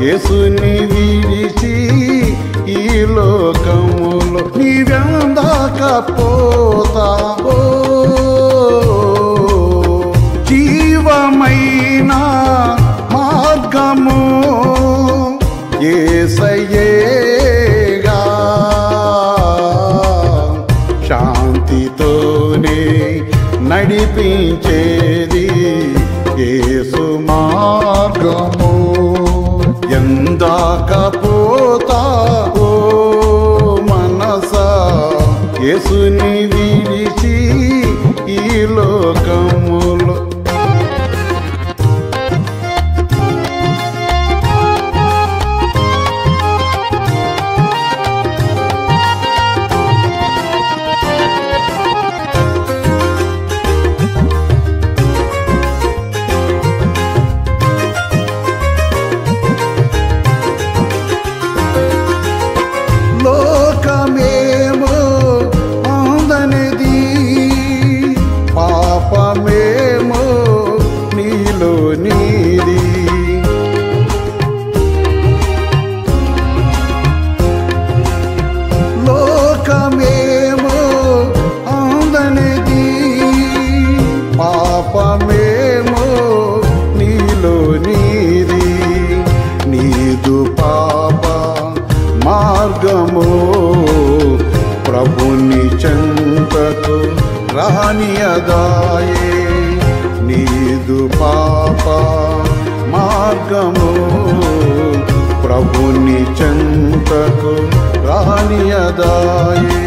యేసుని విడిచి ఈ లోకములో నీవెందాకపోతావో జీవమైన మార్గము యేసయ్యేగా శాంతితోనే నడిపించేది యేసు మార్గము ఎందాకపోతావో మనసా యేసుని విడిచి ఈ లోకములో ప్రభుని చెంతకు రానియదాయే నీదు పాప మార్గము ప్రభుని చెంతకు రానియదాయే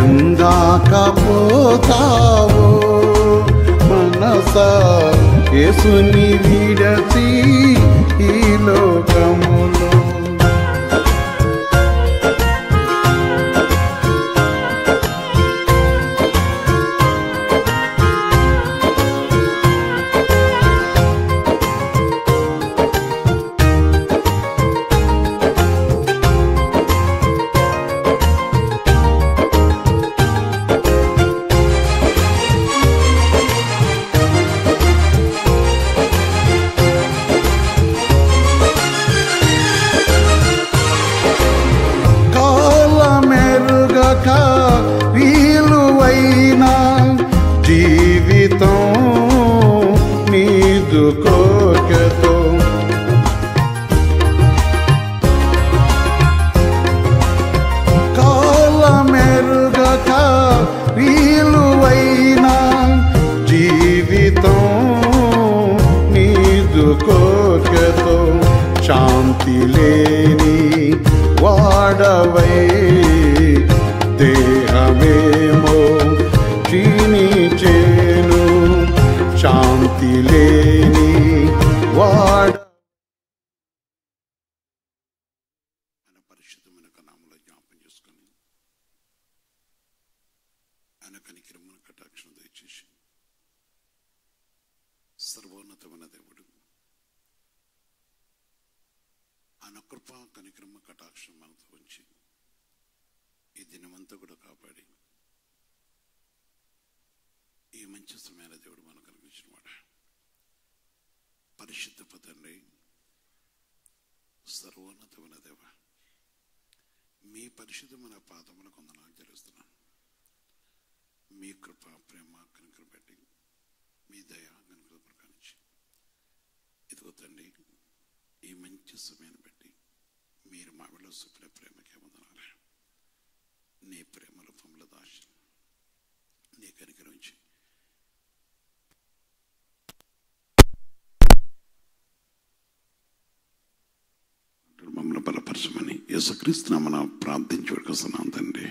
ఎందాకపోతావో మనసా యేసుని విడచి ఈ లోకములో విలువైన జీవితం నీదు కోకెతో కాలమెరుగక విలువైన జీవితం నీదు కోకెతో శాంతి లేని వాడవై దేహమేమో క్షీణించేను శాంతి లేని వాడ ఆయన పరిశుద్ధమైన నామములో జ్ఞాపకం చేసుకొని ఆయన కనికరమును కటాక్షం దయచేసి సర్వోన్నతమైన దేవుడు ఆయన కృప కనికరమ కటాక్షం మనతో ఉంచి ఈ దినమంతా కూడా కాపాడి ఈ మంచి సమయాల దేవుడు మనకు కనిపించిన వాడు పరిశుద్ధ తండ్రి సర్వోన్నతమైన దేవ మీ పరిశుద్ధమైన పాదములకు వందనాలు చెల్లిస్తున్నాను. మీ కృప ప్రేమ కనుక పెట్టి మీ దయ కనుక ప్రకాశించి ఇదిగో తండ్రి ఈ మంచి సమయాన్ని బట్టి మీరు మావిలో చూపిన ప్రేమకే వందనాలు. నీ ప్రేమ రూపంలో దాచి నీ కనికరించి మమ్మల్ని బలపరచమని యేసుక్రీస్తు నామమున ప్రార్థించి వేడుకొస్తున్నాను తండ్రి.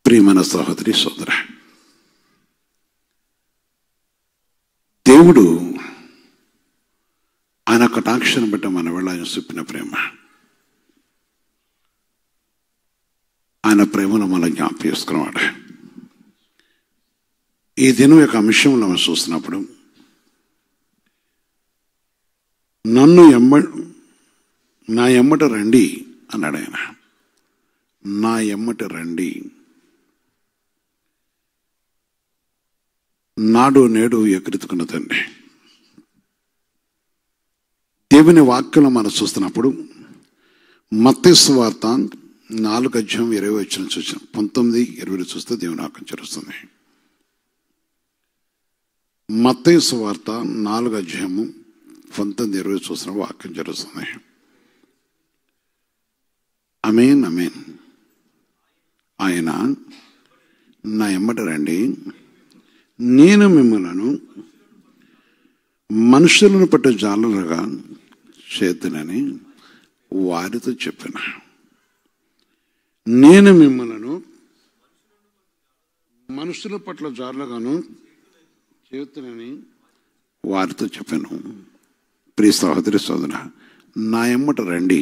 ప్రియమైన సహోదరి సోదర, దేవుడు ఆయన కటాక్షను బట్టి మన వేళ ఆయన చూపిన ప్రేమ, ఆయన ప్రేమను మనం జ్ఞాపకం చేసుకున్నవాడు. ఈ దినం యొక్క అంశంలో మనం చూస్తున్నప్పుడు నా ఎమ్మట రండి అన్నాడు ఆయన. నా ఎమ్మట రండి. నాడు నేడు ఎక్కడెత్తుకున్న తండ్రి దేవుని వాక్యంలో మనం చూస్తున్నప్పుడు మత్తయి సువార్త 4:20 చూసాం. 19-20 చూస్తే దేవుని వాక్యం జరుగుతుంది. మత్తయి సువార్త 4:19-20 చూసిన వాక్యం జరుగుతుంది. ఆమేన్, ఆమేన్. ఆయన నా ఎమ్మట రండి, నేను మిమ్మలను మనుషులను పట్టే జాలరుగా చేతునని వారితో చెప్పిన. నేను మిమ్మలను మనుషుల పట్ల జాలరుగాను చేతునని వారితో చెప్పాను. ప్రియ సహోదరి సోదర, నా ఎమ్మట రండి,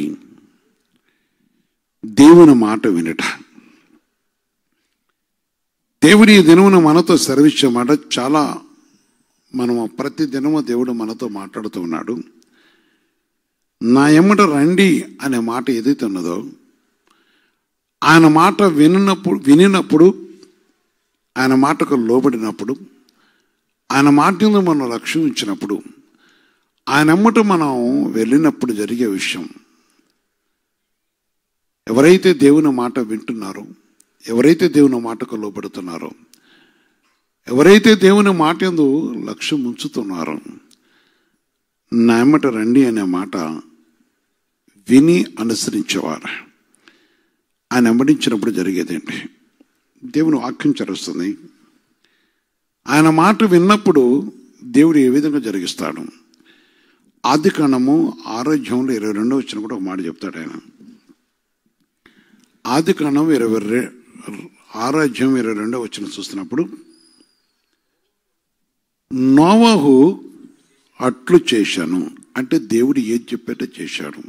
దేవుని మాట వినట. దేవుడి ఈ దినమున మనతో సెలవిచ్చే మాట చాలా, మనము ప్రతి దినము దేవుడు మనతో మాట్లాడుతూ ఉన్నాడు. నా ఎమ్మట రండి అనే మాట ఏదైతే ఉన్నదో, ఆయన మాట వినినప్పుడు ఆయన మాటకు లోబడినప్పుడు, ఆయన మాటను మనం లక్ష్యం ఇచ్చినప్పుడు, ఆయన ఎమ్మట మనం వెళ్ళినప్పుడు జరిగే విషయం, ఎవరైతే దేవుని మాట వింటున్నారో, ఎవరైతే దేవుని మాటకు లోబడుతున్నారో, ఎవరైతే దేవుని మాట యందు లక్ష్యం ఉంచుతున్నారో, నా ఎమ్మట రండి అనే మాట విని అనుసరించేవారు ఆయన వెంబడించినప్పుడు జరిగేదేంటి? దేవుని వాక్యం చరుస్తుంది. ఆయన మాట విన్నప్పుడు దేవుడు ఏ విధంగా జరిగిస్తాడు? ఆదికాండము 6:22 కూడా ఒక మాట చెప్తాడు ఆయన. ఆదికాండం 6:22 చూస్తున్నప్పుడు, నోవహు అట్లు చేశాను అంటే దేవుడు ఏది చెప్పేటో చేశాడు.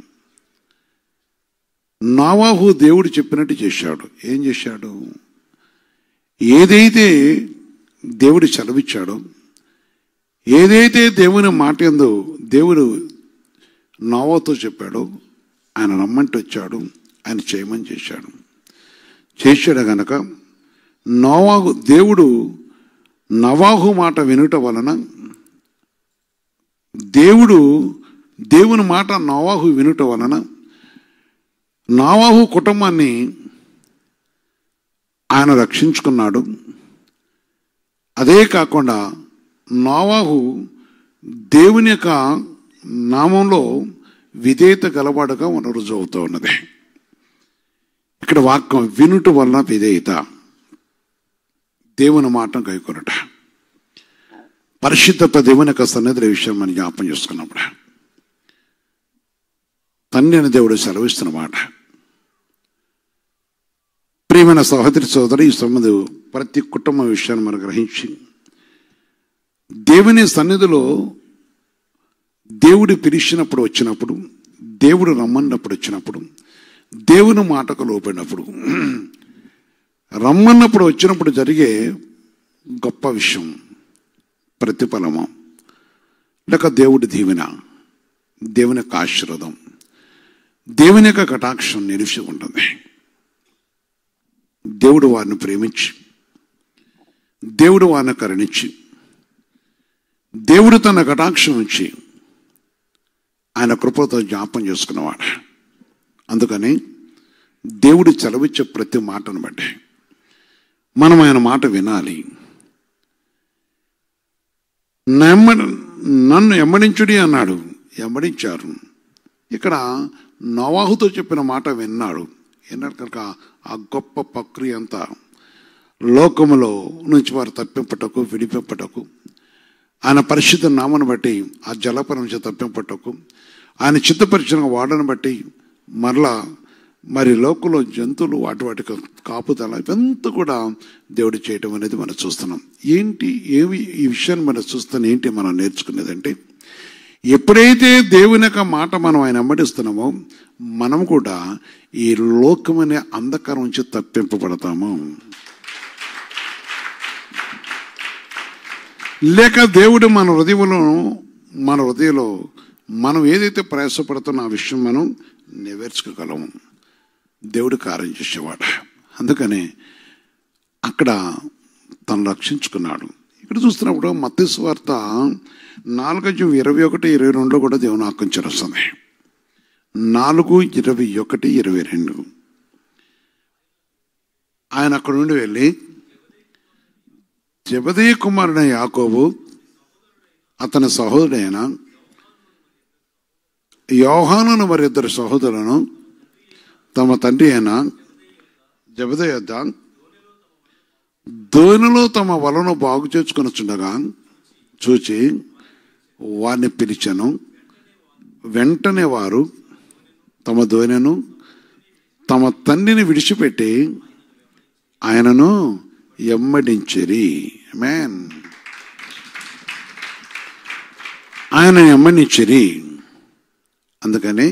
నోవహు దేవుడు చెప్పినట్టు చేశాడు. ఏం చేశాడు? ఏదైతే దేవుడు సెలవిచ్చాడో, ఏదైతే దేవుని మాట యందు దేవుడు నోవహుతో చెప్పాడో, ఆయన రమ్మంటే వచ్చాడు, ఆయన చేయమని చేశాడు గనక దేవుడు నోవహు మాట వినుట వలన, దేవుని మాట నోవహు వినుట వలన నోవహు కుటుంబాన్ని ఆయన రక్షించుకున్నాడు. అదే కాకుండా నోవహు దేవుని యొక్క నామంలో విధేయత గలవాడుగా రుజువు అవుతూ ఉన్నది. ఇక్కడ వాక్యం వినుట వలన విధేయత, దేవుని మాట కైకొనట, పరిశుద్ధత, దేవుని యొక్క సన్నిధి విషయం మనం జ్ఞాపం చేసుకున్నప్పుడు తండ్రి అని దేవుడు సెలవిస్తున్న మాట. ప్రియమైన సహోదరి సోదరు, ఈ సంబంధం ప్రతి కుటుంబ విషయాన్ని మనం గ్రహించి, దేవుని సన్నిధిలో దేవుడు పిలిచినప్పుడు వచ్చినప్పుడు, దేవుడు రమ్మన్నప్పుడు వచ్చినప్పుడు, దేవుని మాటకు లోపడినప్పుడు, రమ్మన్నప్పుడు వచ్చినప్పుడు జరిగే గొప్ప విషయం, ప్రతిఫలము లేక దేవుడి దీవెన, దేవుని యొక్క ఆశీర్వాదం, దేవుని యొక్క కటాక్షం నిలిచి ఉంటుంది. దేవుడు వారిని ప్రేమించి, దేవుడు వారిని కరుణించి, దేవుడు తన కటాక్షం నుంచి ఆయన కృపతో జ్ఞాపం చేసుకున్నవాడు. అందుకని దేవుడు సెలవిచ్చే ప్రతి మాటను బట్టి మనం ఆయన మాట వినాలి. నన్ను ఎమ్మడించుడి అన్నాడు, ఎమ్మడించారు. ఇక్కడ నోవహుతో చెప్పిన మాట విన్నాడు కనుక ఆ గొప్ప ప్రక్రియ అంతా లోకములో నుంచి వారు తప్పింపటకు, విడిపింపటకు, ఆయన పరిశుద్ధ నామను బట్టి ఆ జలపర నుంచి తప్పింపటకు, ఆయన చిత్తపరిచిన వాడను బట్టి మరి లోకంలో జంతువులు వాటి కాపుదల ఇవంతా కూడా దేవుడు చేయటం అనేది మనం చూస్తున్నాం. ఏమి ఈ విషయాన్ని మనం చూస్తున్నాం, ఏంటి మనం నేర్చుకునేదంటే, ఎప్పుడైతే దేవుని యొక్క మాట మనం ఆయన వెంబడిస్తున్నామో, మనం కూడా ఈ లోకమనే అంధకారం నుంచి తప్పింపబడతాము. లేక దేవుడు మన హృదయంలో మనం ఏదైతే ప్రయాసపడుతున్న ఆ విషయం మనం నెరవేర్చుకోగలము. దేవుడు కార్యం చేసేవాడు. అందుకనే అక్కడ తను రక్షించుకున్నాడు. ఇక్కడ చూస్తున్నప్పుడు మత్తయి సువార్త 4:21-22 కూడా దేవుని వాక్యం చేరుస్తుంది. 4:21-22. ఆయన అక్కడ నుండి వెళ్ళి జెబెదయి కుమారుడైన యాకోబు, అతని సహోదరుడైన యోహానును మరి ఇద్దరు సహోదరులను తమ తండ్రి అయిన జెబెదయి యొద్ద దోణిలో తమ వలను బాగు చేసుకొనుచుండగా చూచి వారిని పిలిచెను. వెంటనే వారు తమ దోణెను తమ తండ్రిని విడిచిపెట్టి ఆయనను ఎమ్మడించిరి. ఆమేన్. ఆయన ఎమ్మడించిరి. అందుకని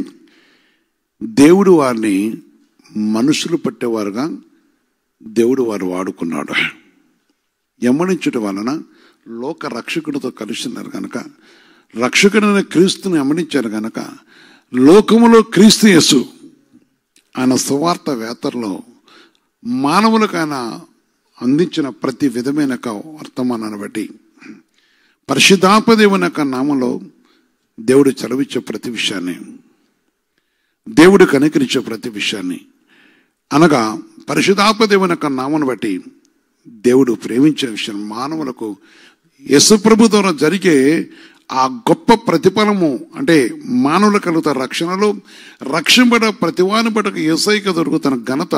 దేవుడు వారిని మనుషులు పట్టేవారుగా దేవుడు వారు వాడుకున్నాడు. ఎమ్మడించడం వలన లోక రక్షకుడితో కలిసినారు కనుక, రక్షకుడైన క్రీస్తుని ఎమ్మడించారు కనుక, లోకములో క్రీస్తు యేసు ఆయన సువార్త వేతల్లో మానవులకు ఆయన అందించిన ప్రతి విధమైన వర్తమానాన్ని బట్టి పరిశుద్ధాత్మదేవుని యొక్క నామంలో దేవుడు చలవిచ్చే ప్రతి విషయాన్ని, దేవుడు కనికరించే ప్రతి విషయాన్ని, అనగా పరిశుద్ధాత్మదేవుని యొక్క నామాన్ని బట్టి దేవుడు ప్రేమించే విషయం మానవులకు యేసుప్రభు ద్వారా జరిగే ఆ గొప్ప ప్రతిఫలము, అంటే మానవులు కలుగుతారు రక్షణలో రక్షింపడ ప్రతివాని బట్టకు యేసయ్యకు దొరుకుతున్న ఘనత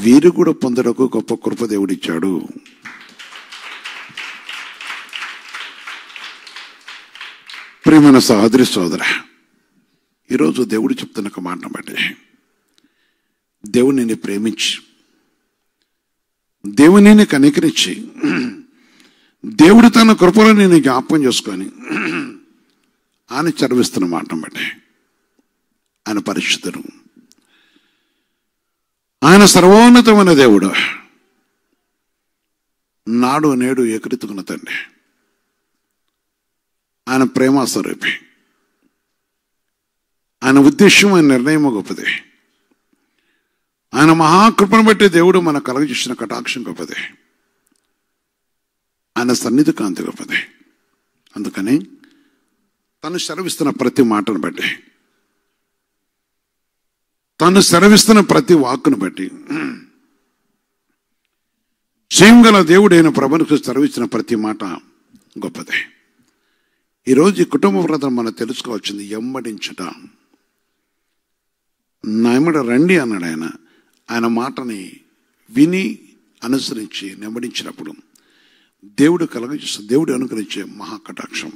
వీరు కూడా పొందడకు గొప్ప కృప దేవుడిచ్చాడు. ప్రియమైన సహోదరి సోదర, ఈరోజు దేవుడు చెప్తున్న ఒక మాట బట్టి దేవుడు నిన్ను ప్రేమించి, దేవుని నిన్ను కనికరించి, దేవుడు తన కృపలో నేను జ్ఞాపకం చేసుకొని ఆయన చదివిస్తున్న మాట బట్టి ఆయన పరిశుద్ధుడు, ఆయన సర్వోన్నతమైన దేవుడు, నాడు నేడు ఏకరీతిగా ఉన్న తండ్రి, ఆయన ప్రేమ స్వరూపి, ఆయన ఉద్దేశం, ఆయన నిర్ణయం గొప్పది, ఆయన మహాకృపను బట్టి దేవుడు మనకు కలగజేసిన కటాక్షం గొప్పది, ఆయన సన్నిధి కాంతి గొప్పది. అందుకని తను సెలవిస్తున్న ప్రతి మాటను బట్టి, తను సెలవిస్తున్న ప్రతి వాక్కును బట్టి, జీవంగల దేవుడైన ప్రభువుకు సెలవిస్తున్న ప్రతి మాట గొప్పది. ఈరోజు ఈ కుటుంబ వ్రతం మనం తెలుసుకోవాల్సింది ఎమ్మడించుట. నా ఎమ్మడ రండి అన్నాడు ఆయన. ఆయన మాటని విని అనుసరించి నెమ్మడించినప్పుడు దేవుడు కలగజేస్తుంది, దేవుడు అనుగ్రహించే మహాకటాక్షం,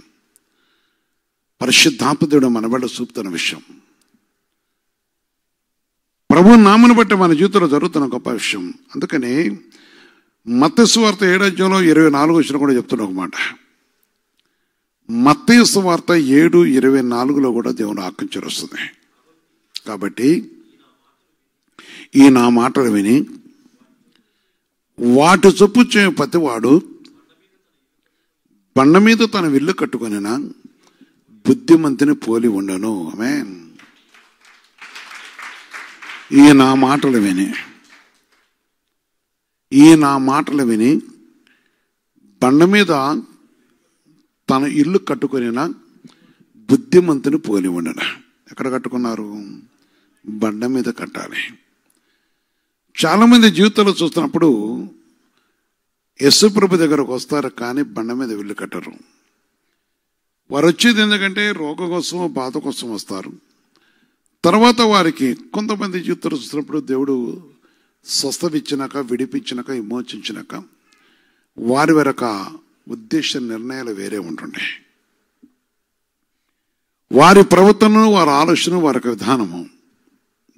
పరిశుద్ధాత్మదేవుడు మన బిడ్డ చూపుతున్న విషయం, ప్రభు నామను బట్టి మన జీవితంలో జరుగుతున్న గొప్ప విషయం. అందుకని మత్తయి సువార్త 7:24 కూడా చెప్తున్న ఒక మాట. మత్తయి సువార్త 7:24 కూడా దేవుని ఆజ్ఞ వస్తుంది. కాబట్టి ఈ నా మాటలు విని వాటి చొప్పు చే ప్రతివాడు బండ మీద తన విల్లు కట్టుకొనిన బుద్ధిమంతుని పోలి ఉండను. ఆమేన్. ఈ నా మాటలు విని బండ మీద తన ఇల్లు కట్టుకొనిన బుద్ధిమంతుని పోలి ఉండను. ఎక్కడ కట్టుకున్నారు? బండ మీద కట్టాలి. చాలామంది జీవితంలో చూస్తున్నప్పుడు యేసుప్రభు దగ్గరకు వస్తారు, కానీ బండ మీద ఇల్లు కట్టరు. వారు వచ్చేది ఎందుకంటే రోగం కోసం, బాధ కోసం వస్తారు. తర్వాత వారికి కొంతమంది జీవితంలో చూసినప్పుడు దేవుడు స్వస్థవిచ్చినాక, విడిపించినాక, విమోచించినాక వారి వరక ఉద్దేశ నిర్ణయాలు వేరే ఉంటుండే. వారి ప్రవర్తనను, వారి ఆలోచన, వారి విధానము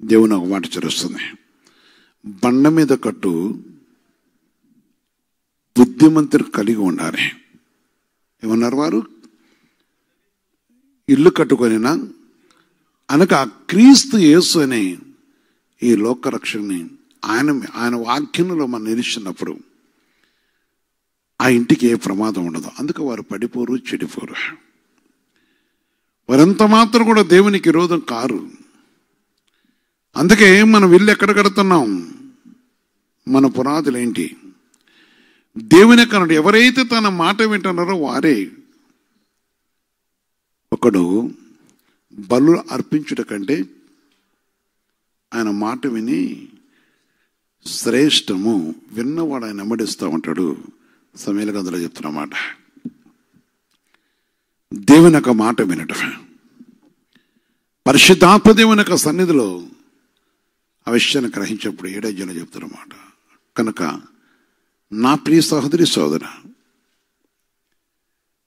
దేవుని ఒక మాట చేరుస్తుంది. బండ మీద కట్టు బుద్ధిమంతులు కలిగి ఉండాలి. ఏమన్నారు వారు? ఇల్లు కట్టుకొనినా అనగా క్రీస్తు యేసు అనే ఈ లోకరక్షణని ఆయన వాక్యంలో మనం నిలిచినప్పుడు ఆ ఇంటికి ఏ ప్రమాదం ఉండదు. అందుకే వారు పడిపోరు, చెడిపోరు. వారంత మాత్రం కూడా దేవునికి విరోధం కారు. అందుకే మనం ఇల్లు ఎక్కడ కడుతున్నాం? మన పునాదులు ఏంటి? దేవుని కనుడు ఎవరైతే తన మాట వింటున్నారో వారే. ఒకడు బలు అర్పించుట కంటే ఆయన మాట విని శ్రేష్టము, విన్నవాడు ఆయన వెంబడిస్తూ ఉంటాడు. సమయల గంధలో చెప్తున్నమాట. దేవుని యొక్క మాట వినటం, పరిశుద్ధాత్మ దేవుని యొక్క సన్నిధిలో ఆ విషయాన్ని గ్రహించినప్పుడు 7వ అధ్యాయంలో చెప్తున్నమాట. కనుక నా ప్రియ సహోదరి సోదర,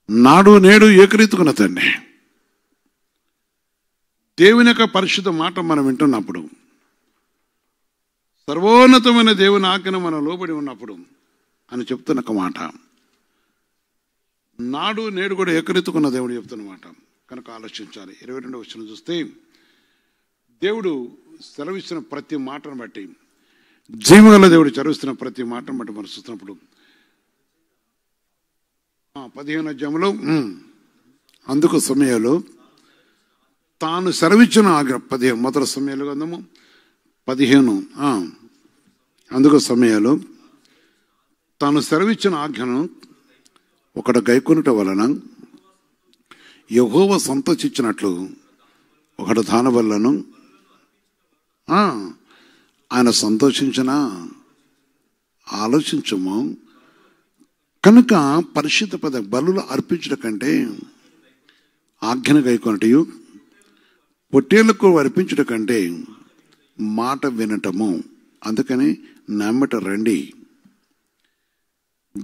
నాడు నేడు ఏకరీతుకున్న తండ్రి దేవుని యొక్క పరిశుద్ధ మాట మనం వింటున్నప్పుడు, సర్వోన్నతమైన దేవుని ఆజ్ఞను మనం లోబడి ఉన్నప్పుడు అని చెప్తున్న ఒక మాట, నాడు నేడు కూడా ఏకరీతుకున్న దేవుడు చెప్తున్నమాట. కనుక ఆలోచించాలి. 22వ వచనం చూస్తే, దేవుడు సెలవిస్తున్న ప్రతి మాటను బట్టి, జీవగల దేవుడు చదివిస్తున్న ప్రతి మాటను బట్టి మనం చూస్తున్నప్పుడు 15వ అధ్యాయంలో అందుకు సమయాలు తాను సెలవిచ్చిన ఆజ్ఞ 15 మొదటి సమయాలు గ్రంథము 15 అందుకు సమయాలు తాను సెలవిచ్చిన ఆజ్ఞను ఒకడు గైకొనుట వలన యెహోవా సంతోషించినట్లు ఒకడు దాని వల్లను ఆయన సంతోషించిన ఆలోచించము. కనుక పరిశుద్ధ పద బలులు అర్పించడం కంటే ఆజ్ఞను గైకొనటయు, పొట్టేళ్లకు అర్పించడం కంటే మాట వినటము. అందుకని నమ్మట రండి,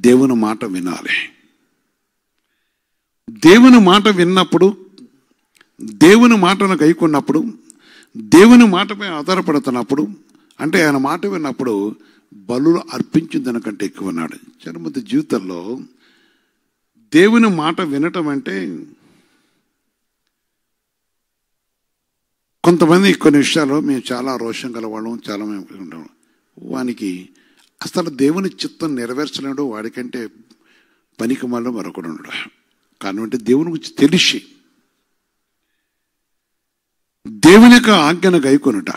దేవుని మాట వినాలి. దేవుని మాట విన్నప్పుడు, దేవుని మాటను గైకొన్నప్పుడు, దేవుని మాటపై ఆధారపడుతున్నప్పుడు, అంటే ఆయన మాట విన్నప్పుడు బలులు అర్పించిన దానికంటే ఎక్కువ అన్నాడు. చాలా మంది జీవితంలో దేవుని మాట వినటం అంటే, కొంతమంది కొన్ని విషయాలు మేము చాలా రోషం గలవాళ్ళం, చాలా మేము ఉంటాం, వానికి అసలు దేవుని చిత్తం నెరవేర్చలేడు, వాడికంటే పనికి మళ్ళీ మరొకడు ఉండడు. కారణం అంటే దేవుని గురించి తెలిసి దేవుని యొక్క ఆజ్ఞను గైకొనుట.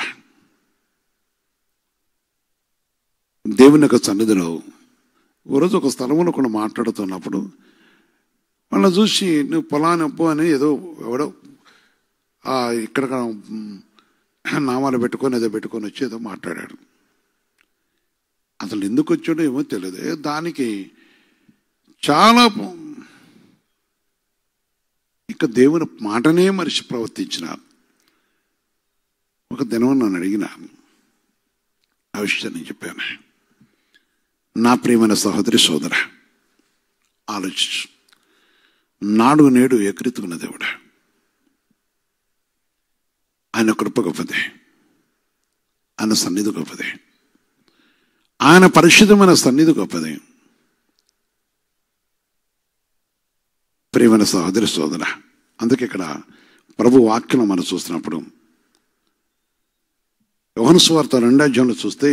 దేవుని యొక్క సన్నిధిలో ఓరోజు ఒక స్థలంలో కూడా మాట్లాడుతున్నప్పుడు వాళ్ళని చూసి నువ్వు పొలానప్పు అని ఏదో ఎవడో ఇక్కడ నామాలు పెట్టుకొని ఏదో పెట్టుకొని వచ్చి ఏదో మాట్లాడాడు. అసలు ఎందుకు వచ్చాడో ఏమో తెలియదు. దానికి చాలా ఇక దేవుని మాటనే మరిచి ప్రవర్తించినారు. ఒక దినం నన్ను అడిగిన ఆ విషయాన్ని నేను చెప్పాను. నా ప్రియమైన సహోదరి సోదర, ఆలోచించు. నాడు నేడు ఏకరీతుకున్న దేవుడు, ఆయన కృప గొప్పది, ఆయన సన్నిధి గొప్పది, ఆయన పరిశుద్ధమైన సన్నిధి గొప్పది. ప్రియమైన సహోదరి సోదర, అందుకే ఇక్కడ ప్రభు వాక్యం మనం చూస్తున్నప్పుడు యోహాను సువార్త 2వ అధ్యాయంలో చూస్తే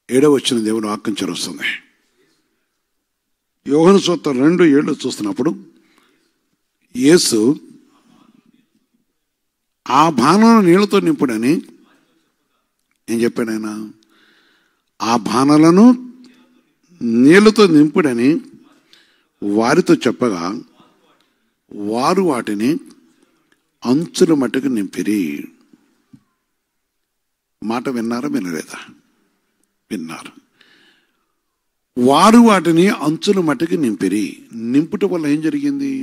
7వ వచనం దేవుని వాక్యం చదువుతుంది. యోహాను సువార్త 2:7 చూస్తున్నప్పుడు యేసు ఆ బాణను నీళ్లతో నింపుడని ఏం చెప్పాడు ఆయన? ఆ బాణలను నీళ్లతో నింపుడని వారితో చెప్పగా వారు వాటిని అంచుల మట్టుకు నింపిరి. మాట విన్నారా వినలేదా? విన్నారు. వారు వాటిని అంచుల మట్టుకు నింపిరి. నింపుట వల్ల ఏం జరిగింది?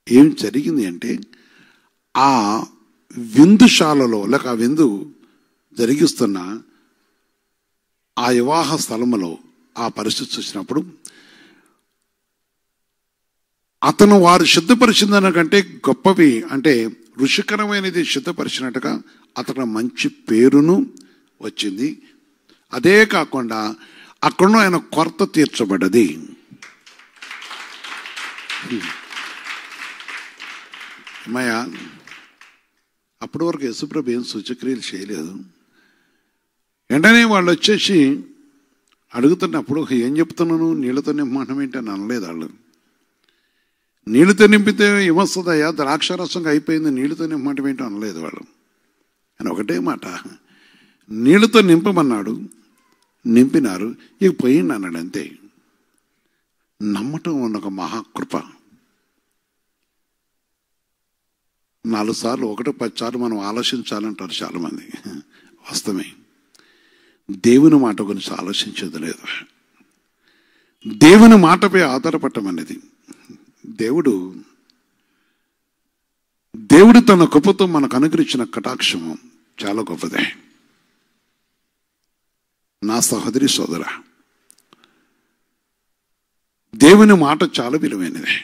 ఏం జరిగింది అంటే, ఆ విందుశాలలో లేక ఆ విందు జరిగిస్తున్న ఆ వివాహ స్థలములో ఆ పరిస్థితి చూసినప్పుడు అతను వారు సిద్ధపరిచిన దానికంటే గొప్పవి, అంటే రుచికరమైనది సిద్ధపరిచినట్టుగా అతను మంచి పేరును వచ్చింది. అదే కాకుండా అక్కడ ఆయన కొరత తీర్చబడ్డది. అమ్మయ్య, అప్పటి వరకు యేసుప్రభు ఏం సూచక్రియలు చేయలేదు. వెంటనే వాళ్ళు వచ్చేసి అడుగుతున్నప్పుడు ఏం చెప్తున్నాను, నీళ్ళతో నింపడం ఏంటి అని అనలేదు. వాళ్ళు నీళ్ళతో నింపితే ఏమొస్తుందయ్యా, ద్రాక్షారసంగా అయిపోయింది, నీళ్ళతో నింపడం ఏంటో అనలేదు వాళ్ళు. అని ఒకటే మాట, నీళ్ళతో నింపమన్నాడు. నింపినారు, ఇక పోయింది అన్నాడు అంతే. నమ్మటం ఉన్న ఒక మహాకృప. 4 సార్లు 1-10 సార్లు మనం ఆలోచించాలంటారు చాలామంది. వాస్తవమే. దేవుని మాట గురించి ఆలోచించేది లేదు. దేవుని మాటపై ఆధారపడటం అనేది దేవుడు తన కృపతో మనకు అనుగ్రహించిన కటాక్షము చాలా గొప్పదే. నా సహోదరి సోదర, దేవుని మాట చాలా విలువైనది.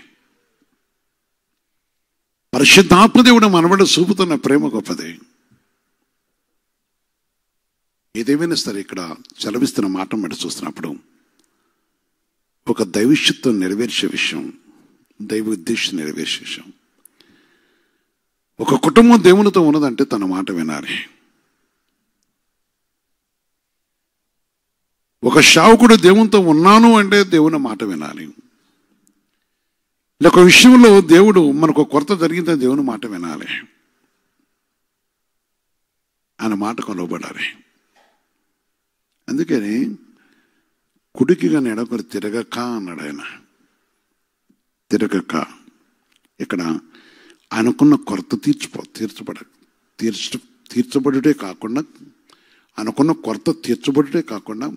పరిశుద్ధాత్మ దేవుడు మనబడి చూపుతున్న ప్రేమ గొప్పది. ఏదేమైనా సరే ఇక్కడ చలవిస్తున్న మాట బట్టి చూస్తున్నప్పుడు ఒక దైవశక్తిని నెరవేర్చే విషయం, దైవ ఉద్దేశం నెరవేర్చే విషయం. ఒక కుటుంబం దేవునితో ఉన్నదంటే తన మాట వినాలి. ఒక సేవకుడు దేవునితో ఉన్నాను అంటే దేవుని మాట వినాలి. ఒక విషయంలో దేవుడు మనకు కొరత జరిగితే దేవుని మాట వినాలి. ఆయన మాటకు లోబడాలి. అందుకని కుడికి కానీ ఎడకొరి తిరగక అన్నాడు ఆయన. తిరగక ఇక్కడ ఆయనకున్న కొరత తీర్చబడుటే కాకుండా, ఆయనకున్న కొరత తీర్చబడుటే కాకుండా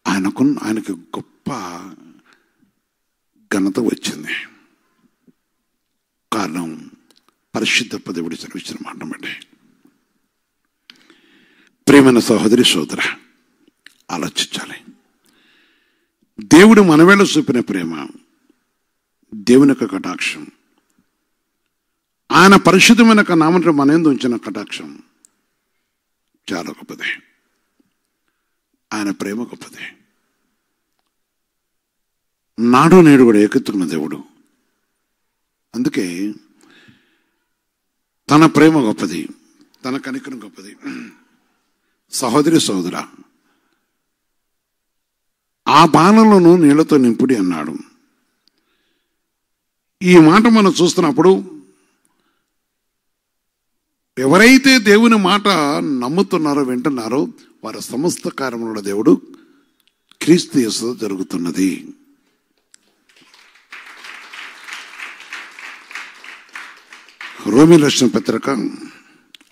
ఆయనకి గొప్ప ఘనత వచ్చింది. కారణం పరిశుద్ధ దేవుడు చదివించిన మాట బట్టి. ప్రేమైన సహోదరి సోదర, ఆలోచించాలి. దేవుడు మనవేళ చూపిన ప్రేమ, దేవుని యొక్క కటాక్షం, ఆయన పరిశుద్ధమైన నామంలో మన యందు ఉంచిన కటాక్షం చాలా గొప్పది. ఆయన ప్రేమ గొప్పది. నాడు నేడు కూడా ఏకెత్తుకున్న దేవుడు. అందుకే తన ప్రేమ గొప్పది, తన కనికరం గొప్పది. సహోదరి సహోదర, ఆ బాణలను నీళ్లతో నింపుడి అన్నాడు. ఈ మాట మనం చూస్తున్నప్పుడు ఎవరైతే దేవుని మాట నమ్ముతున్నారో, వింటున్నారో, వారి సమస్త కార్యముల దేవుడు క్రీస్తు యేసుతో జరుగుతున్నది. రోమీయులకు రాసిన పత్రిక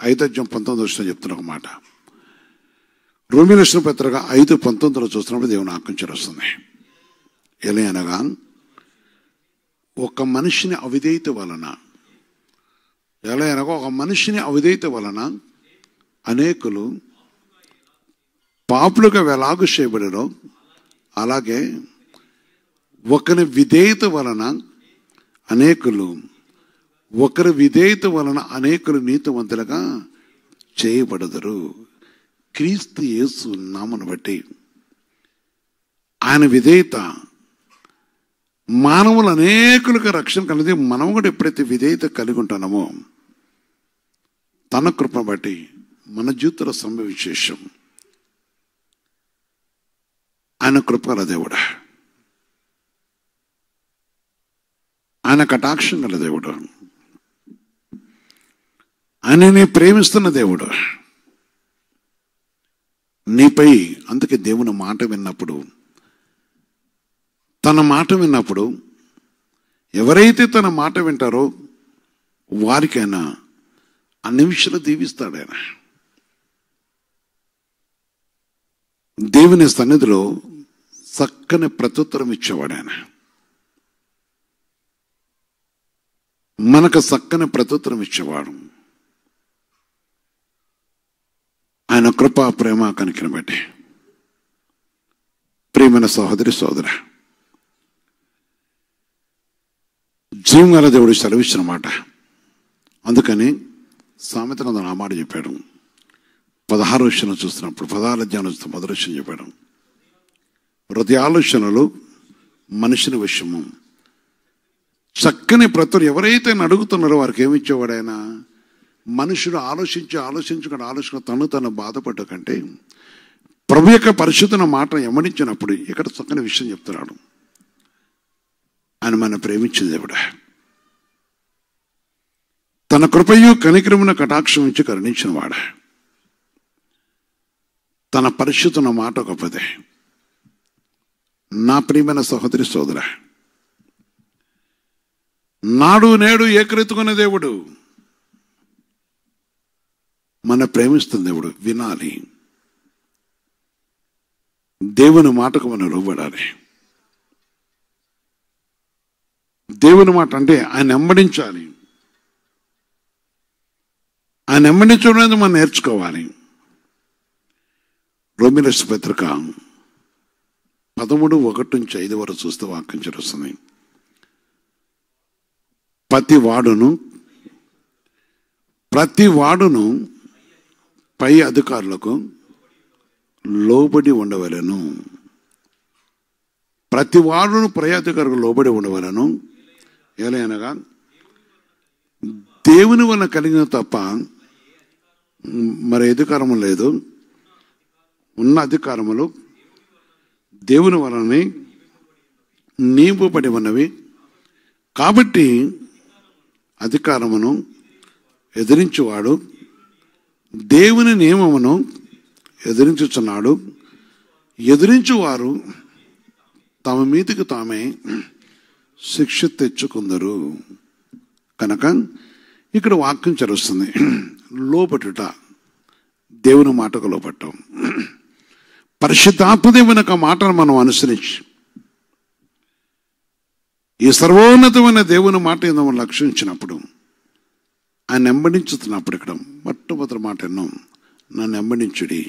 5:19 చెప్తున్న ఒక మాట. రోమీయులకు రాసిన పత్రిక 5:19 చూస్తున్నప్పుడు దేవుని ఆజ్ఞ వస్తుంది. ఎలా అనగా, ఒక మనిషిని అవిధేయత వలన, ఎలా అనగా ఒక మనిషిని అవిధేయత వలన అనేకులు పాపులుగా ఎలాగూ చేయబడారో, అలాగే ఒకరి విధేయత వలన అనేకులు నీతివంతులుగా చేయబడదురు. క్రీస్తు యేసు నామమును బట్టి ఆయన విధేయత మానవులు అనేకులకు రక్షణ కలిగి, మనం కూడా ఎప్పుడైతే విధేయత కలిగి ఉంటామో తన కృపను బట్టి మన జీవితంలో సంభవించేషం. ఆయన కృపగల దేవుడు, ఆయన కటాక్షం గల దేవుడు, ఆయనని ప్రేమిస్తున్న దేవుడు నీపై. అందుకే దేవుని మాట విన్నప్పుడు, తన మాట విన్నప్పుడు, ఎవరైతే తన మాట వింటారో వారికైనా అన్ని విషయాలు దీవిస్తాడు ఆయన. దేవుని సన్నిధిలో చక్కని ప్రత్యుత్తరం ఇచ్చేవాడు ఆయన. మనకు చక్కని ప్రత్యుత్తరం ఇచ్చేవాడు. ఆయన కృప, ప్రేమ, కనికరం బట్టి. ప్రియమైన సహోదరి సోదర, జీవగల దేవుడు సెలవిచ్చిన మాట. అందుకని సామెతను ఆ మాట చెప్పాడు. 16వ వచనం చూస్తున్నప్పుడు, 16వ అధ్యాయం చూస్తే 1వ వచనం చెప్పాడు. హృదయాలోచనలు మనిషిని వశము. చక్కని ప్రతులు ఎవరైతే అడుగుతున్నారో వారికి ఏమిచ్చేవాడు ఆయన? మనుషుడు ఆలోచించుకుని తను బాధపడ్డ కంటే ప్రభు యొక్క పరిశుద్ధన మాట ఎమ్మడించినప్పుడు ఇక్కడ చక్కని విషయం చెప్తున్నాడు. ఆయన మన ప్రేమించిన దేవుడు, తన కృపయు కనికరమున కటాక్షం ఇచ్చి కరుణించిన వాడు. తన పరిశుద్ధన మాట గొప్పదే. నా ప్రియమైన సహోదరి సోదర, నాడు నేడు ఏకరీతికున్న దేవుడు, మన ప్రేమిస్తున్న దేవుడు. వినాలి, దేవుని మాటకు మనం లోబడాలి. దేవుని మాట అంటే ఆయన వెంబడించాలి. ఆయన వెంబడించడం అనేది మనం నేర్చుకోవాలి. రోమీయుల పత్రిక 13:1-5 వరకు చూస్తే వాక్యం చదువుతుంది. ప్రతి వాడును పై అధికారులకు లోబడి ఉండవలెను. ప్రతి వాడును పై అధికారులకు లోబడి ఉండవలెను. ఏలైనగా దేవుని వలన కలిగిన తప్ప మరి అధికారము లేదు. ఉన్న అధికారములు దేవుని వలన నియమింపబడి ఉన్నవి. కాబట్టి అధికారమును ఎదిరించువాడు దేవుని నియమమును ఎదిరించుచున్నాడు. ఎదిరించువారు తమ మీదికి తామే శిక్ష తెచ్చుకుందరు. కనుక ఇక్కడ వాక్యం చదువుతుంది, లోబడుట, దేవుని మాటకు లోబడటం. పరిశుద్ధాత్మదేవుని యొక్క మాటను మనం అనుసరించి ఈ సర్వోన్నతమైన దేవుని మాట ఏదో మనం లక్షించినప్పుడు, ఆయన వెంబడించుతున్నప్పుడు, ఇక్కడ మొట్టమొదటి మాట ఎన్నో, నన్ను వెంబడించుడి.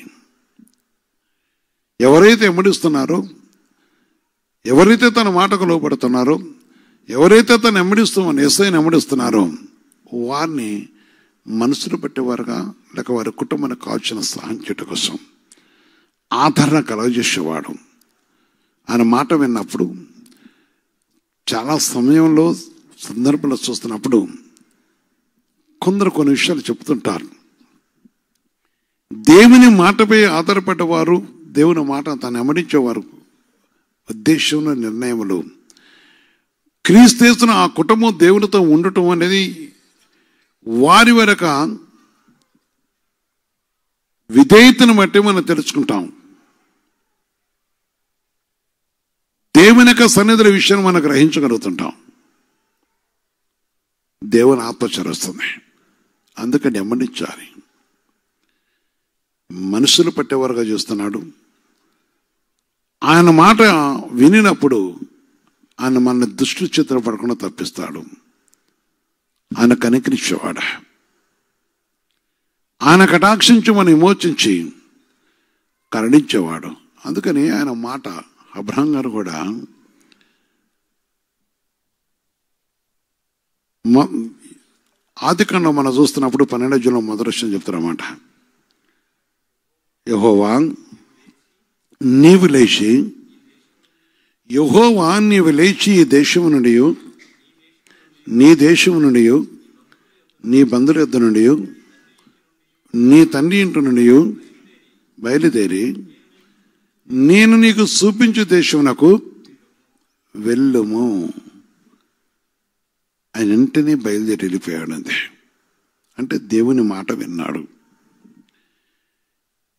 ఎవరైతే వెంబడిస్తున్నారో, ఎవరైతే తన మాటకు లోబడుతున్నారో, ఎవరైతే తను వెంబడిస్తున్నారో, యేసయ్యను వెంబడిస్తున్నారో, వారిని మనసును పట్టేవారుగా, లేక వారి కుటుంబానికి కావాల్సిన సహాయం చేయడం కోసం ఆదరణ కలగజేసేవాడు. ఆయన మాట విన్నప్పుడు, చాలా సమయంలో సందర్భంలో చూస్తున్నప్పుడు కొందరు కొన్ని విషయాలు చెప్తుంటారు. దేవుని మాటపై ఆధారపడ్డవారు, దేవుని మాట తను వెంబడించేవారు ఉద్దేశంలో, నిర్ణయములు, క్రీస్తు ఆ కుటుంబం దేవునితో ఉండటం అనేది వారి వరక విధేయతను బట్టి మనం తెలుసుకుంటాం. దేవుని యొక్క సన్నిధుల విషయాన్ని మనం గ్రహించగలుగుతుంటాం. దేవుని ఆత్మ చరుస్తుంది. అందుకని వెంబడించాలి. మనుషులు పట్టేవారుగా చూస్తున్నాడు. ఆయన మాట వినినప్పుడు ఆయన మన దుష్టు చిత్రం పడకుండా తప్పిస్తాడు. ఆయన కనికరించేవాడు. ఆయన కటాక్షించి మనం విమోచించి కరుణించేవాడు. అందుకని ఆయన మాట, అబ్రహాం గారు కూడా ఆదికాండం మనం చూస్తున్నప్పుడు 12 మొదటి విషయం చెప్తారన్నమాట. యెహోవా నీవు లేచి ఈ దేశము నుండి, నీ దేశము నుండి, నీ బంధువుల యొద్ద నుండి, నీ తండ్రి ఇంటి నుండి బయలుదేరి నేను నీకు చూపించు దేశమునకు వెళ్ళుము. ఆయన వెంటనే బయలుదేరి వెళ్ళిపోయాడు. అంతే. అంటే దేవుని మాట విన్నాడు.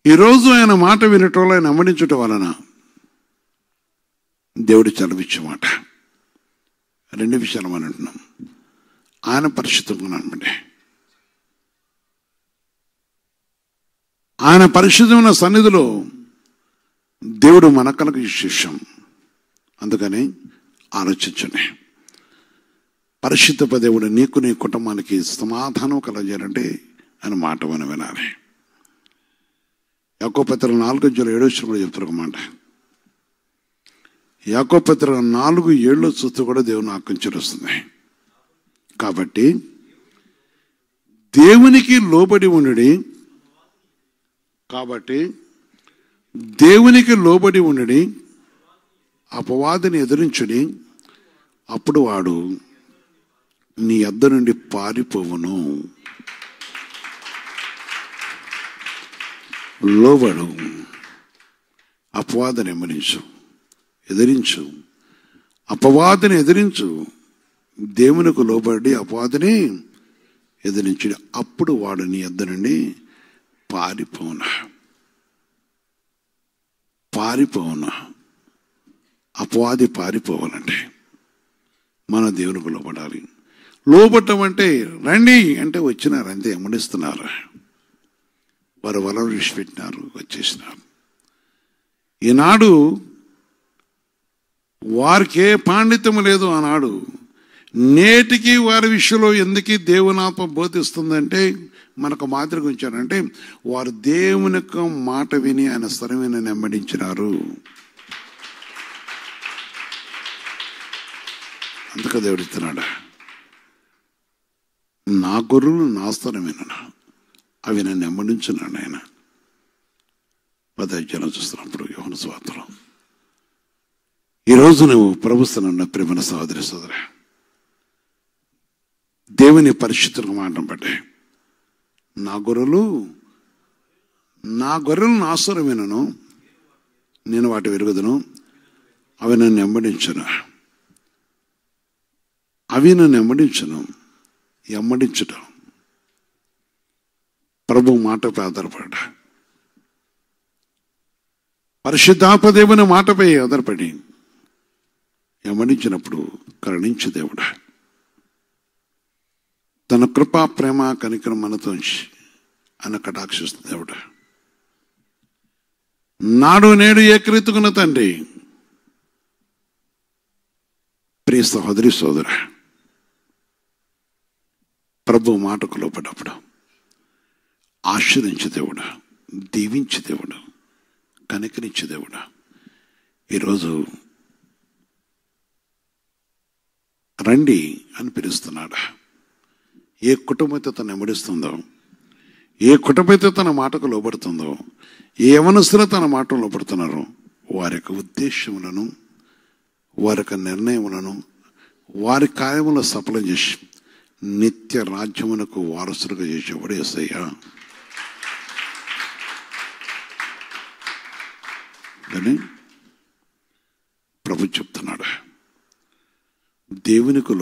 ఈరోజు ఆయన మాట వినటం, ఆయన వెంబడించటం వలన దేవుడు చలవిచ్చే మాట. 2 విషయాలు మనం అంటున్నాం. ఆయన పరిశుద్ధంగా అనమాట. ఆయన పరిశుద్ధమైన సన్నిధిలో దేవుడు మన కలకు శిష్యం. అందుకని ఆలోచించండి. పరిశుద్ధ దేవుడు నీకు, నీ కుటుంబానికి సమాధానం కలగజేయాలంటే ఆయన మాట మనం వినాలి. యాకోబు పత్రిక 4:7 కూడా చెప్తారు ఒక మాట. యాకోబు పత్రిక 4:7 చూస్తూ కూడా దేవుని ఆజ్ఞ వస్తుంది. కాబట్టి దేవునికి లోబడి ఉండి, అపవాదిని ఎదిరించుడి, అప్పుడు వాడు నీ యొద్ద నుండి పారిపోవును. లోబడు, అపవాదిని ఎదిరించు, అపవాదిని ఎదిరించు, దేవునికి లోబడి అపవాదిని ఎదిరించుడు, అప్పుడు వాడు నీ యొద్ద నుండి పారిపోవును. పారిపోవును. అపవాది పారిపోవాలంటే మన దేవునికి లోబడాలి. లోబడటం అంటే రండి అంటే వచ్చినారు, అంతే. ఎమ్మడిస్తున్నారు. వారు వలలు విడిచిపెట్టినారు, వచ్చేసినారు. ఈనాడు వారికి ఏ పాండిత్యం లేదు. ఆనాడు నేటికి వారి విషయంలో ఎందుకు దేవునాత్మ బోధిస్తుందంటే మనకు మాదిరిగా ఉంచారంటే వారు దేవుని యొక్క మాట విని ఆయన స్వరమైన నెమ్మడించినారు. అందుకే దేవుడు ఇస్తున్నాడు, నా గొర్రెలు నా స్వరమేనా, అవి నన్ను నెమ్మడించున్నాడు ఆయన. 10వ అధ్యాయంలో చూస్తున్నప్పుడు యోహాను సువార్తలో. ఈరోజు నువ్వు ప్రభుత్వం ప్రేమ సహోదరి సోదర, దేవుని పరిశుద్ధులకు మాట పడ్డాయి. నా గొర్రెలు నా స్వరమేనను, నేను వాటి వెరుగుదును, అవి నన్ను వెంబడించును. అవి నన్ను వెంబడించును. వెంబడించటం ప్రభు మాటపై ఆధారపడ, పరిశుద్ధాత్మ దేవుని మాటపై ఆధారపడి వెంబడించినప్పుడు కరుణించు దేవుడా, తన కృపా ప్రేమ కనికరం మనతో ఆయన కటాక్షిస్తుంది దేవుడా. నాడు నేడు ఏకరీతుకున్న తండ్రి, ప్రియ సహోదరి సోదర, ప్రభు మాటకు లోపడ్డప్పుడు ఆశీర్వదించే దేవుడా, దీవించే దేవుడు, కనికరించే దేవుడా. ఈరోజు రండి అని పిలుస్తున్నాడు. ఏ కుటుంబమైతే తను ఎమ్మడిస్తుందో, ఏ కుటుంబమైతే తన మాటకు లోబడుతుందో, ఏ యవనస్తులు తన మాటకు లోబడుతున్నారో వారి యొక్క ఉద్దేశములను, వారి యొక్క నిర్ణయములను, వారి కార్యములను సఫలం చేసి నిత్య రాజ్యమునకు వారసులుగా చేసేవాడు యేసయ్య. కానీ ప్రభు చెప్తున్నాడు, దేవునికి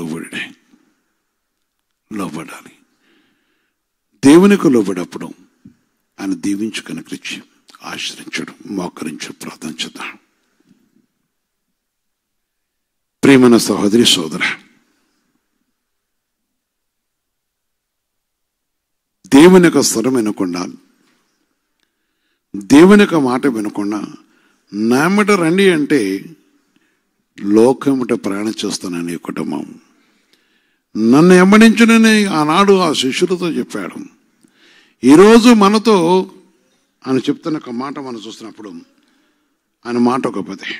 లోబడాలి. దేవునికి లోబడప్పుడు ఆయన దీవించు కనుకరించి ఆశ్రయించడు, మోకరించు ప్రార్థన చేద్దాం. ప్రియమైన సహోదరి సోదర, దేవుని యొక్క స్వరం వినకుండా, దేవుని యొక్క మాట వినకుండా నామట రండి అంటే లోకముట ప్రయాణం చేస్తానని కుటుంబం నన్ను వెంబడించునని ఆనాడు ఆ శిష్యులతో చెప్పాడు. ఈరోజు మనతో ఆయన చెప్తున్న ఒక మాట మనం చూస్తున్నప్పుడు ఆయన మాట గొప్పది,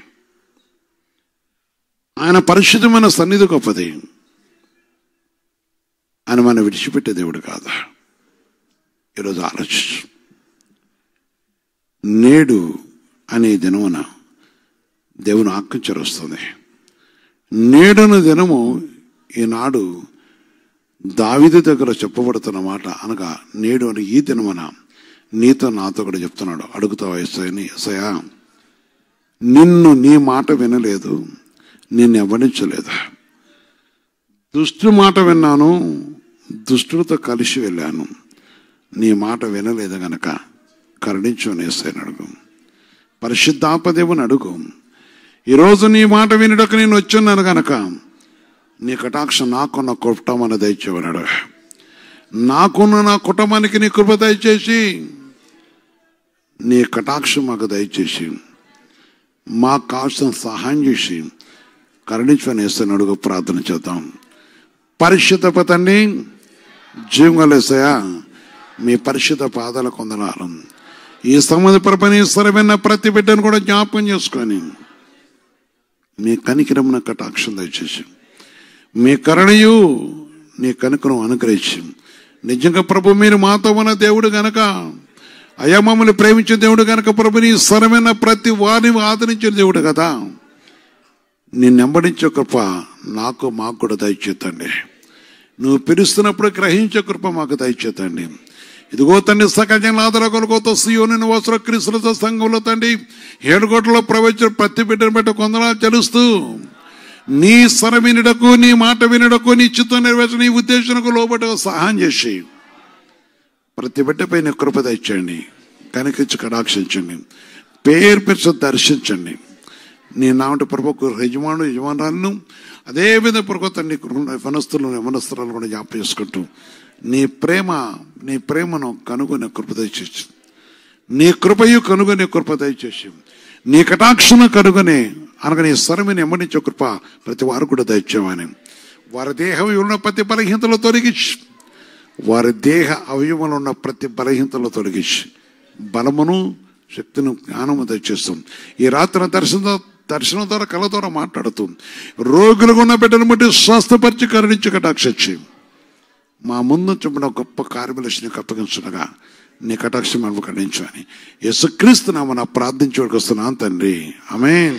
ఆయన పరిశుద్ధమైన సన్నిధి గొప్పది. ఆయన మనం విడిచిపెట్టే దేవుడు కాదా? ఈరోజు ఆలోచించు. నేడు అనే దినమున దేవుని ఆజ్ఞ వస్తుంది. నేడున దినము ఈనాడు దావీదు దగ్గర చెప్పబడుతున్న మాట అనగా, నేడు అని ఈ దినమున నీతో నాతో కూడా చెప్తున్నాడు. అడుగుతావా యేసయ్యా, నిన్ను నీ మాట వినలేదు, నిన్ను వెంబడించలేదు. దుష్టుడి మాట విన్నాను, దుష్టుడితో కలిసి వెళ్ళాను, నీ మాట వినలేదు గనక కరుణించు అని యేసయ్యను అడుగు. పరిశుద్ధాత్మ దేవుని అడుగు. ఈరోజు నీ మాట వినుటకు నేను వచ్చున్నాను గనక నీ కటాక్షం నాకున్న కుటుంబాన్ని దయచేవన్నాడు. నాకున్న నా కుటుంబానికి నీ కృప దయచేసి, నీ కటాక్షం మాకు దయచేసి, మాకు కావాల్సిన సహాయం చేసి కరుణించని యేసయ్యను అడుగు. ప్రార్థన చేద్దాం. పరిశుద్ధ తండ్రి, జీవంగల యేసయ్యా, మీ పరిశుద్ధ పాదాల కొందనాలు. ఈ సంబంధ ప్రపంచమైన ప్రతి బిడ్డను కూడా జ్ఞాపకం చేసుకొని మీ కనికరమున కటాక్షం దయచేసి, మీ కరుణయు నీ కనుకను అనుగ్రహించి, నిజంగా ప్రభు మీరు మాతో ఉన్న దేవుడు గనక, అయ్యా మమ్మల్ని ప్రేమించిన దేవుడు గనక ప్రభు నీ స్వరమైన ప్రతి వారిని ఆదరించిన దేవుడు కదా, నిన్ను వెంబడించే కృప మాకు కూడా దయచేతండి. నువ్వు పిలుస్తున్నప్పుడు గ్రహించే కృప మాకు దయచేతండి. ఇదిగో తండ్రి, సకల ఆదరగొలగోతో సియోను నివాసుల క్రీస్తులతో సంఘంలో తండ్రి 7 కోట్లలో ప్రవేశించిన ప్రతి బిడ్డను బట్టి కొందనాలు చెల్లిస్తూ, నీ స్వరం వినుటకు, నీ మాట వినుటకు, నీ చిత్తం నెరవేర్చ, నీ ఉద్దేశానికి లోబడి సహాయం చేసి ప్రతి బిడ్డపై నీ కృప దయచేయండి, కనికరించి కటాక్షించండి. పేరు పేరు దర్శించండి. నీ నామంటి ప్రభు యజమానురాలను అదేవిధంగా ప్రభు తండ్రి యవనస్తులను కూడా జ్ఞాపకం చేసుకుంటూ నీ ప్రేమను కనుగొనే కృప దయచేసి, నీ కృపయు కనుగొనే కృప దయచేసి, నీ కటాక్షను కనుగొనే అనగా నీ స్వరమిని ఎమ్మడించే కృప ప్రతి వారు కూడా దయచేయమని, వారి దేహ ఉన్న ప్రతి బలహీనతలు తొలగించి, వారి దేహ అవయవంలో ఉన్న ప్రతి బలహీనతలు తొలగించి బలమును శక్తిని జ్ఞానము దయచేస్తాం. ఈ రాత్రి దర్శనం ద్వారా కళ ద్వారా మాట్లాడుతూ రోగులుగా ఉన్న బిడ్డను బట్టి స్వస్థపరిచి కరుణించి కటాక్షించి మా ముందు చెప్పిన గొప్ప కార్యములక్ష్మి అప్పగించునగా నీ కటాక్షం అనుకరించు అని యేసుక్రీస్తు నామమున ప్రార్థించడానికి వస్తున్నాను తండ్రి. ఆమేన్.